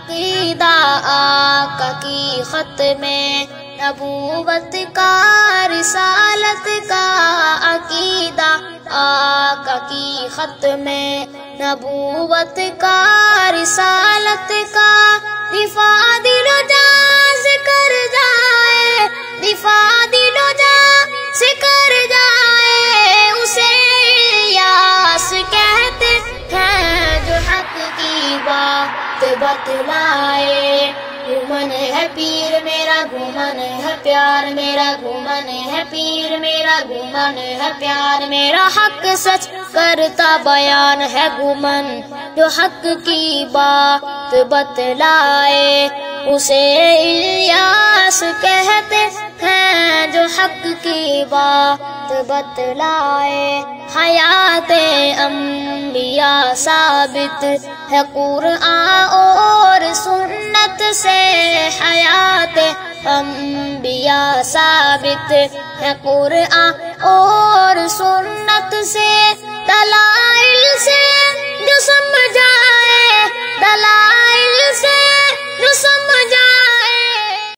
عقیدہ آقا کی ختم نبوت کا، رسالت کا عقیدہ آقا کی ختم نبوت کا، رسالت کا، دفاع دل و جان سے کر جائے، دفاع دل و جان سے کر جائے، اسے الیاس کہتے ہیں جو حق کی بات بتلائے۔ گھومن ہے پیر میرا، گھومن ہے پیار میرا، گھومن ہے پیر میرا، گھومن ہے پیار میرا، حق سچ کرتا بیان ہے گھومن، جو حق کی بات بتلائے، اسے الیاس کہتے ہیں جو حق کی بات بتلائے۔ حیات انبیاء ثابت ہے قرآن اور سنت سے، حیات انبیاء ثابت ہے قرآن اور سنت